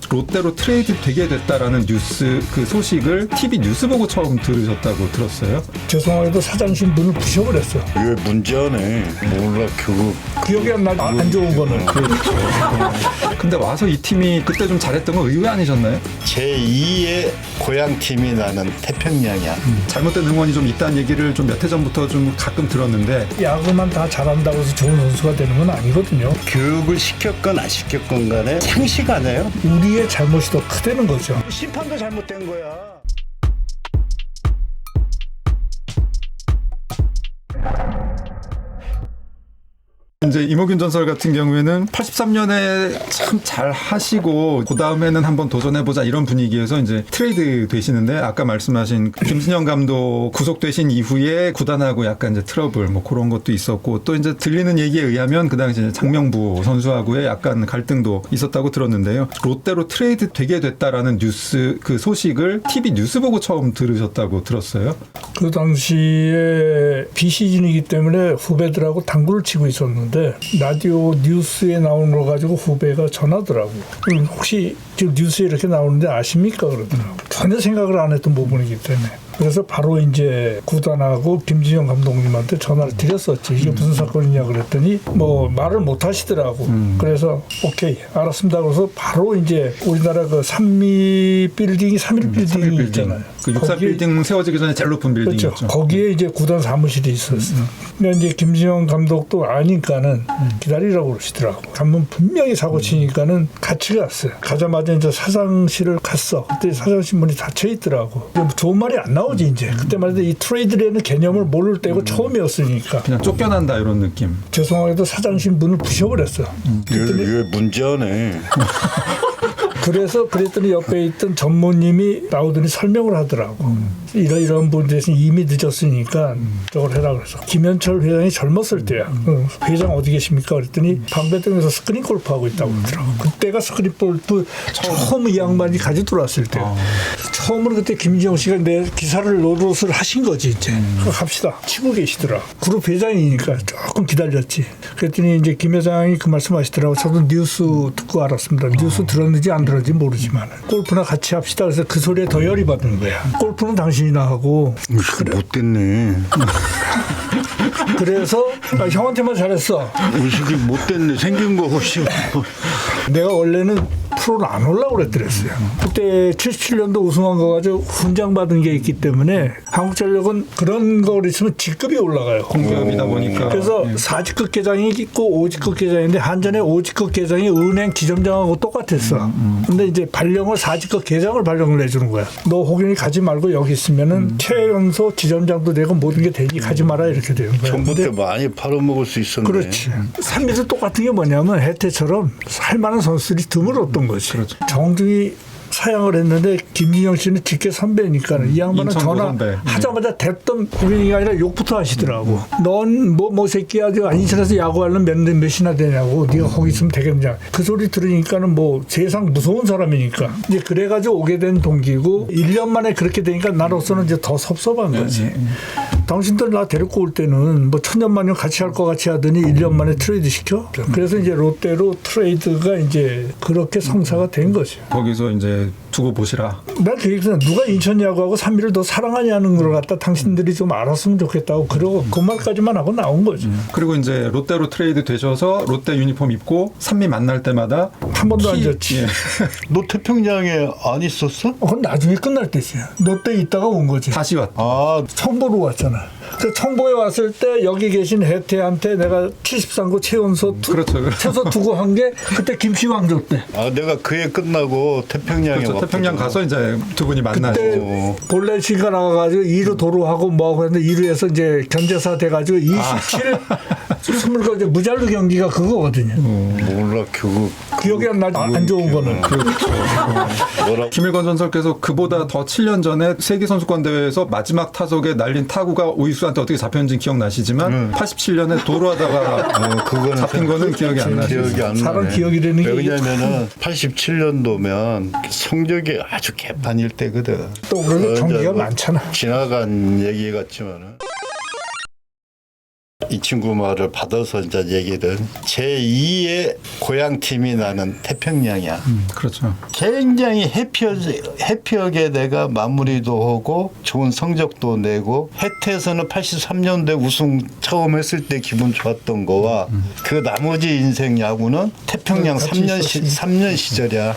롯데로 트레이드 되게 됐다라는 뉴스 그 소식을 TV 뉴스 보고 처음 들으셨다고 들었어요. 죄송하게도 사장 신분을 부셔버렸어. 이게 문제네. 몰라 기억이 안 좋은 거는. 근데 와서 이 팀이 그때 좀 잘했던 건 의외 아니셨나요? 제2의 고향팀이 나는 태평양이야. 잘못된 응원이 좀 있다는 얘기를 좀 몇 해 전부터 좀 가끔 들었는데 야구만 다 잘한다고 해서 좋은 선수가 되는 건 아니거든요. 교육을 시켰건 안 시켰건 간에 상식 아니에요? 우리의 잘못이 더 크다는 거죠. 심판도 잘못된 거야. 이제 이모균 전설 같은 경우에는 83년에 참 잘 하시고 그 다음에는 한번 도전해보자 이런 분위기에서 이제 트레이드 되시는데 아까 말씀하신 김신영 감독 구속되신 이후에 구단하고 약간 이제 트러블 뭐 그런 것도 있었고 또 이제 들리는 얘기에 의하면 그 당시 장명부 선수하고의 약간 갈등도 있었다고 들었는데요. 롯데로 트레이드 되게 됐다라는 뉴스 그 소식을 TV 뉴스 보고 처음 들으셨다고 들었어요. 그 당시에 비시즌이기 때문에 후배들하고 당구를 치고 있었는데 라디오 뉴스에 나오는 거 가지고 후배가 전하더라고. 혹시 지금 뉴스에 이렇게 나오는데 아십니까? 그러더라고. 전혀 생각을 안 했던 부분이기 때문에. 그래서 바로 이제 구단하고 김진영 감독님한테 전화를 드렸었지. 이게 무슨 사건이냐 그랬더니 뭐 말을 못 하시더라고. 그래서 오케이 알았습니다. 그래서 바로 이제 우리나라 그 삼미 빌딩이 3일 빌딩이 있잖아요. 그 64 빌딩 세워지기 전에 제일 높은 빌딩이었죠. 그렇죠. 거기에 이제 구단 사무실이 있었어요. 근데 이제 김진영 감독도 아니까는 기다리라고 그러시더라고. 가면 분명히 사고 치니까는 같이 갔어요. 가자마자 이제 사장실을 갔어. 그때 사장실 문이 닫혀 있더라고. 좋은 말이 안 나오지 이제. 그때만 해도 이 트레이드라는 개념을 모를 때고 처음이었으니까. 그냥 쫓겨난다 이런 느낌. 죄송하게도 사장실 문을 부셔버렸어. 이게 문제네. 그래서 그랬더니 옆에 있던 전무님이 나오더니 설명을 하더라고. 이런 분들에서 이미 늦었으니까 저걸 해라 그래서. 김현철 회장이 젊었을 때야. 회장 어디 계십니까? 그랬더니 방배동에서 스크린 골프하고 있다고 그러더라고. 그때가 스크린 골프 처음 이 양반이 가지고 들어왔을 때. 처음으로 그때 김지영 씨가 내 기사를 노릇을 하신 거지 이제. 갑시다. 치고 계시더라. 그룹 회장이니까 조금 기다렸지. 그랬더니 이제 김 회장이 그 말씀하시더라고. 저도 뉴스 듣고 알았습니다. 뉴스 들었는지 안 들었는지 모르지만 골프나 같이 합시다. 그래서 그 소리에 더 열이 받는 거야. 골프는 당신이나 하고. 그래. 못됐네. 그래서 형한테만 잘했어. 의식이 못됐네. 생긴 거 없이. 내가 원래는 프로를 안 올라고 그랬더랬어요. 그때 77년도 우승한 거 가지고 훈장 받은 게 있기 때문에 한국전력은 그런 거 있으면 직급이 올라가요. 공기업이다 보니까. 그래서 4직급 계장이 있고 5직급 계장인데 한전의 5직급 계장이 은행 지점장하고 똑같았어. 근데 이제 발령을 4직급 계장을 발령을 해주는 거야. 너 혹연히 가지 말고 여기 있으면은 최연소 지점장도 되고 모든 게 되니 가지 마라 이렇게 되는 거야. 전부터 많이 팔아먹을 수 있었네. 그렇지. 삼미도 똑같은 게 뭐냐면 해태처럼 살만한 선수들이 드물었던 거지. 그렇죠. 정중히 사양을 했는데 김진영 씨는 직계 선배니까 이 양반은 전화하자마자 됐던 국민이 아니라 욕부터 하시더라고. 넌 뭐 새끼야. 인천에서 야구하려면 몇이나 되냐고. 네가 거기 있으면 되겠냐. 그 소리 들으니까는 뭐 세상 무서운 사람이니까. 이제 그래가지고 오게 된 동기고 1년 만에 그렇게 되니까 나로서는 이제 더 섭섭한 거지. 당신들 나 데리고 올 때는 뭐 천년만년 같이 할 것 같이 하더니 1년 만에 트레이드 시켜. 그래서 이제 롯데로 트레이드가 이제 그렇게 성사가 된 거죠. 거기서 이제 두고 보시라. 난 그 얘기는 누가 인천 야구하고 삼미를 더 사랑하냐는 걸 갖다 당신들이 좀 알았으면 좋겠다고 그러고 그 말까지만 하고 나온 거지. 그리고 이제 롯데로 트레이드 되셔서 롯데 유니폼 입고 삼미 만날 때마다 한 번도 안 졌지. 예. 너 태평양에 안 있었어? 그건 나중에 끝날 때지야. 롯데 있다가 온 거지. 다시 왔. 아, 청보로 왔잖아. 그 청보에 왔을 때 여기 계신 혜태한테 내가 73구 최연소 그렇죠. 최소 두고 한 게 그때 김시왕조 때. 내가 그해 끝나고 태평양에 그렇죠. 태평양 가서 이제 두 분이 그때 만나시고. 본래 씨가 나가가지고 2루 도루하고 뭐하고 했는데 2루에서 이제 견제사 돼가지고 27, 20가 이제 무잘루 경기가 그거거든요. 몰라 기억이 안 좋은 거는. 뭐라 김일건 전설께서 그보다 더 7년 전에 세계선수권 대회에서 마지막 타석에 날린 타구가 오이수한테 어떻게 잡혔는지 기억나시지만 87년에 도루하다가 그거는 잡힌 거는 기억이 안 나시죠. 기억이 안 나네. 사람 기억이 되는 게 왜냐면은 87년도면 성적이 아주 개판일 때거든. 또 그래도 경기가 많잖아. 지나간 얘기 같지만은 이 친구 말을 받아서 이제 얘기를 제2의 고향 팀이 나는 태평양이야. 그렇죠. 굉장히 해피하게 내가 마무리도 하고 좋은 성적도 내고 해태에서는 83년도에 우승 처음 했을 때 기분 좋았던 거와 그 나머지 인생 야구는 태평양 3년 시절이야.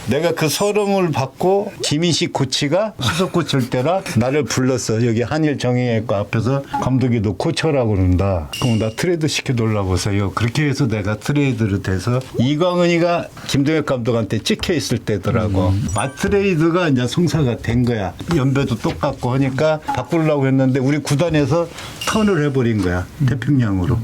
내가 그 서름을 받고 김인식 코치가 수석 코치일 때라 나를 불렀어. 여기 한일 정형외과 앞에서 감독이 너 코치라고 그런다. 그럼 나 트레이드 시켜달라고 해서요. 그렇게 해서 내가 트레이드를 돼서 이광은이가 김동혁 감독한테 찍혀 있을 때더라고. 맞트레이드가 이제 성사가 된 거야. 연배도 똑같고 하니까 바꾸려고 했는데 우리 구단에서 턴을 해버린 거야. 태평양으로.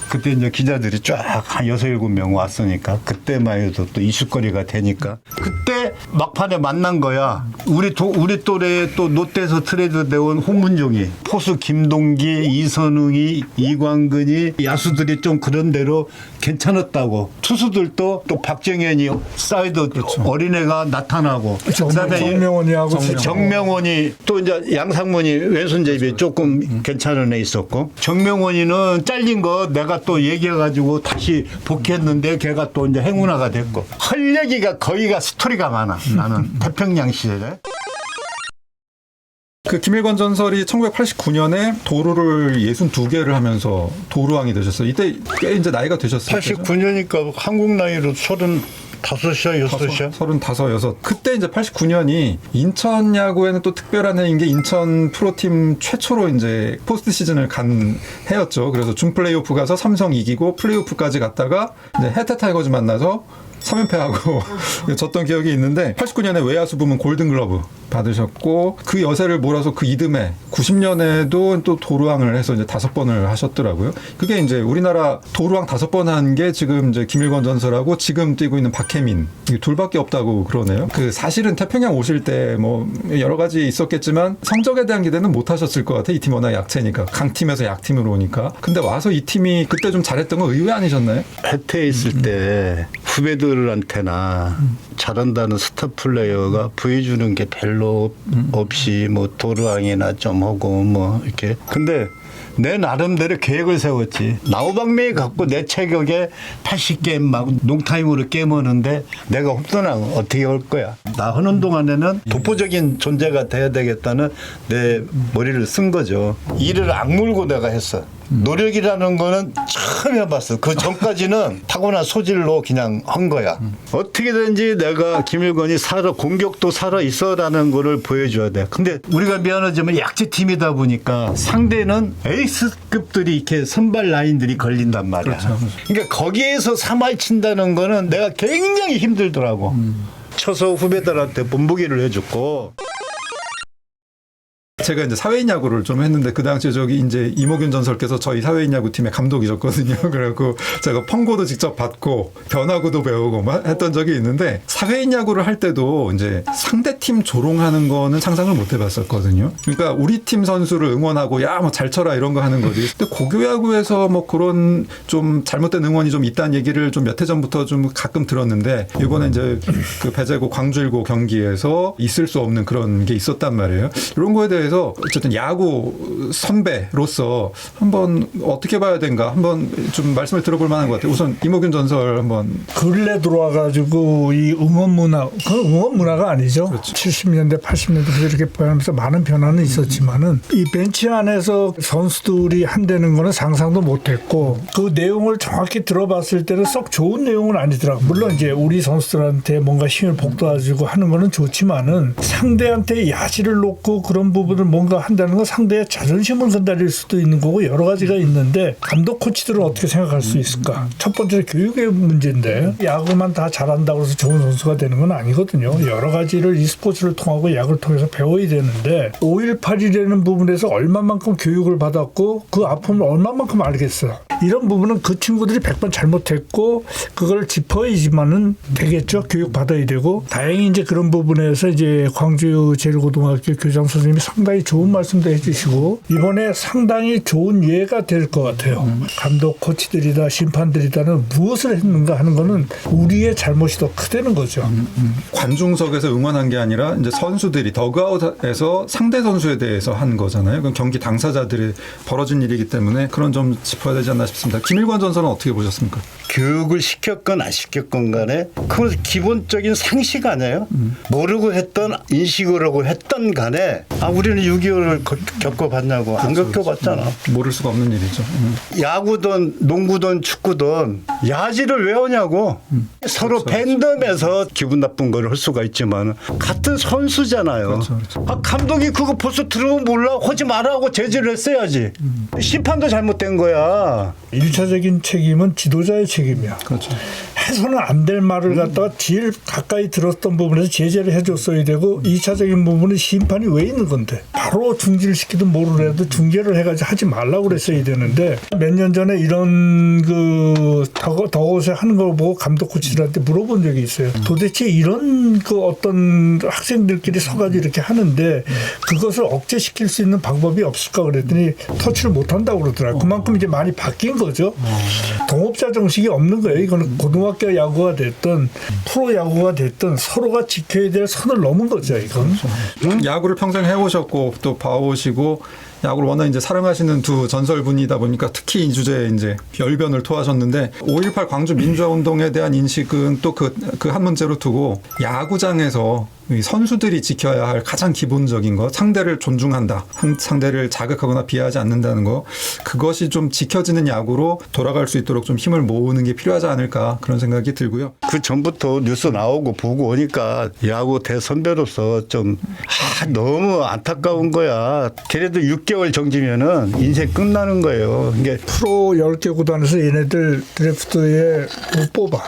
그때 이제 기자들이 쫙 한 6, 7명 왔으니까 그때만 해도 또 이슈거리가 되니까 그때 막판에 만난 거야. 우리 또래 또 롯데에서 트레이드 되온 홍문종이 포수 김동기, 이선웅이, 이광근이 야수들이 좀 그런 대로 괜찮았다고 투수들도 또 박정현이 사이드 어린애가 나타나고 그다음에 정명원이하고 정명원이 또 이제 양상문이 왼손잡이 조금 괜찮은 애 있었고 정명원이는 잘린 거 내가 또 얘기해가지고 다시 복귀했는데 걔가 또 이제 행운아가 됐고 할 얘기가 거기가 스토리가 많아. 나는 태평양 시절에. 그 김일권 전설이 1989년에 도루를 62개를 하면서 도루왕이 되셨어요. 이때 꽤 이제 나이가 되셨어요. 89년이니까 한국 나이로 35이야, 6이야? 35, 6. 그때 이제 89년이 인천 야구에는 또 특별한 해인 게 인천 프로팀 최초로 이제 포스트 시즌을 간 해였죠. 그래서 준 플레이오프 가서 삼성 이기고 플레이오프까지 갔다가 이제 해태 타이거즈 만나서 3연패하고 졌던 기억이 있는데 89년에 외야수 부문 골든글러브 받으셨고 그 여세를 몰아서 그 이듬해 90년에도 또 도루왕을 해서 이제 5번을 하셨더라고요. 그게 이제 우리나라 도루왕 5번 한 게 지금 이제 김일권 전설하고 지금 뛰고 있는 박혜민 이게 둘밖에 없다고 그러네요. 그 사실은 태평양 오실 때 뭐 여러 가지 있었겠지만 성적에 대한 기대는 못 하셨을 것 같아. 이 팀 워낙 약체니까 강팀에서 약팀으로 오니까. 근데 와서 이 팀이 그때 좀 잘했던 건 의외 아니셨나요? 해태에 있을 때 후배들한테나 잘한다는 스타 플레이어가 보여주는 게 별로 없이 뭐 도루왕이나 좀 하고 뭐 이렇게. 근데 내 나름대로 계획을 세웠지. 나우방매에 갖고 내 체격에 80게임 막 농타임으로 깨무는데 내가 홈런왕 어떻게 올 거야. 나 하는 동안에는 독보적인 존재가 돼야 되겠다는 내 머리를 쓴 거죠. 일을 악물고 내가 했어. 노력이라는 거는 처음 해봤어. 그 전까지는 타고난 소질로 그냥 한 거야. 어떻게든지 내가 김일권이 공격도 살아 있어라는 거를 보여줘야 돼. 근데 우리가 미안하지만 약체 팀이다 보니까 상대는 에이스급들이 이렇게 선발 라인들이 걸린단 말이야. 그러니까 거기에서 3할 친다는 거는 내가 굉장히 힘들더라고. 쳐서 후배들한테 본보기를 해줬고. 제가 이제 사회인 야구를 좀 했는데 그 당시에 저기 이제 이모균 전설께서 저희 사회인 야구 팀의 감독이셨거든요. 그래갖고 제가 펑고도 직접 받고 변화구도 배우고 막 했던 적이 있는데 사회인 야구를 할 때도 이제 상대 팀 조롱하는 거는 상상을 못 해봤었거든요. 그러니까 우리 팀 선수를 응원하고 야 뭐 잘 쳐라 이런 거 하는 거지. 근데 고교 야구에서 뭐 그런 좀 잘못된 응원이 좀 있다는 얘기를 좀 몇 해 전부터 좀 가끔 들었는데 이번에 이제 그 배제고 광주일고 경기에서 있을 수 없는 그런 게 있었단 말이에요. 이런 거에 대해서 어쨌든 야구 선배로서 한번 어떻게 봐야 되는가 한번 좀 말씀을 들어볼 만한 것 같아요. 우선 이모균 전설 한번. 근래 들어와가지고 이 응원 문화, 그건 응원 문화가 아니죠. 그렇죠. 70년대, 80년대 이렇게 변하면서 많은 변화는 있었지만은 이 벤치 안에서 선수들이 한다는 거는 상상도 못했고 그 내용을 정확히 들어봤을 때는 썩 좋은 내용은 아니더라고. 물론 이제 우리 선수들한테 뭔가 힘을 북돋아주고 하는 거는 좋지만은 상대한테 야지를 놓고 그런 부분을 뭔가 한다는 건 상대의 자존심을 건드릴 수도 있는 거고 여러 가지가 있는데 감독 코치들은 어떻게 생각할 수 있을까? 첫 번째는 교육의 문제인데 야구만 다 잘한다고 해서 좋은 선수가 되는 건 아니거든요. 여러 가지를 이 스포츠를 통하고 야구를 통해서 배워야 되는데 5.18이라는 부분에서 얼마만큼 교육을 받았고 그 아픔을 얼마만큼 알겠어. 이런 부분은 그 친구들이 100번 잘못했고 그걸 짚어야지만은 되겠죠. 교육 받아야 되고 다행히 이제 그런 부분에서 이제 광주 제일고등학교 교장 선생님이 상당히 좋은 말씀도 해주시고 이번에 상당히 좋은 예가 될 것 같아요. 감독 코치들이다 심판들이다는 무엇을 했는가 하는 거는 우리의 잘못이 더 크다는 거죠. 관중석에서 응원한 게 아니라 이제 선수들이 더그아웃에서 상대 선수에 대해서 한 거잖아요. 그럼 경기 당사자들이 벌어진 일이기 때문에 그런 점 짚어야 되지 않나 싶습니다. 김일관 전설은 어떻게 보셨습니까? 교육을 시켰건 안 시켰건 간에 그건 기본적인 상식 아니에요? 모르고 했던 인식으로 했던 간에 우리는 6.25를 겪어봤냐고 안 겪어봤잖아. 모를 수가 없는 일이죠. 야구든 농구든 축구든 야지를 왜 하냐고. 서로 팬덤에서 기분 나쁜 걸 할 수가 있지만 같은 선수잖아요. 감독이 그거 벌써 들어오면 몰라 하지 말라고 제지를 했어야지. 심판도 잘못된 거야. 1차적인 책임은 지도자의 책임이야. 그렇죠. 해서는 안 될 말을 갖다가 제일 가까이 들었던 부분에서 제재를 해줬어야 되고 2차적인 부분은 심판이 왜 있는 건데 바로 중지를 시키든 뭐를 해도 중재를 해가지고 하지 말라고 그랬어야 되는데 몇 년 전에 이런 그 더워서 하는 걸 보고 감독 코치들한테 물어본 적이 있어요. 도대체 이런 그 어떤 학생들끼리 서가지고 이렇게 하는데 그것을 억제시킬 수 있는 방법이 없을까 그랬더니 터치를 못한다고 그러더라고요. 그만큼 이제 많이 바뀐 거죠. 동업자 정식이 없는 거예요. 이거는 고등학교 야구가 됐든 프로 야구가 됐든 서로가 지켜야 될 선을 넘은 거죠. 이건. 야구를 평생 해오셨고 또 봐오시고 야구를 워낙 이제 사랑하시는 두 전설분이다 보니까 특히 이 주제에 이제 열변을 토하셨는데 5.18 광주 민주화운동에 대한 인식은 또 그 한 문제로 두고 야구장에서 이 선수들이 지켜야 할 가장 기본적인 것, 상대를 존중한다, 상대를 자극하거나 비하하지 않는다는 거, 그것이 좀 지켜지는 야구로 돌아갈 수 있도록 좀 힘을 모으는 게 필요하지 않을까 그런 생각이 들고요. 그 전부터 뉴스 나오고 보고 오니까 야구 대선배로서 좀 너무 안타까운 거야. 걔네들 6개월 정지면은 인생 끝나는 거예요. 이게 프로 10개 구단에서 얘네들 드래프트에 못 뽑아.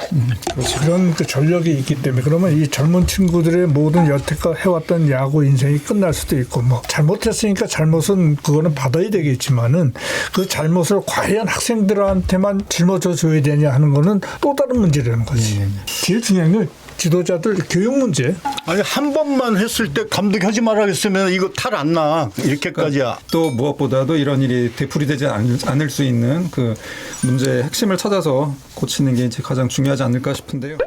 그런 그 전력이 있기 때문에 그러면 이 젊은 친구들의 모든 여태껏 해왔던 야구 인생이 끝날 수도 있고 뭐 잘못했으니까 잘못은 그거는 받아야 되겠지만은 그 잘못을 과연 학생들한테만 짊어져 줘야 되냐 하는 거는 또 다른 문제라는 거지. 제일 중요한 건 지도자들 교육 문제. 아니 한 번만 했을 때 감독 하지 말라 했으면 이거 탈 안 나. 이렇게까지야. 또 무엇보다도 이런 일이 되풀이되지 않을 수 있는 그 문제의 핵심을 찾아서 고치는 게 이제 가장 중요하지 않을까 싶은데요.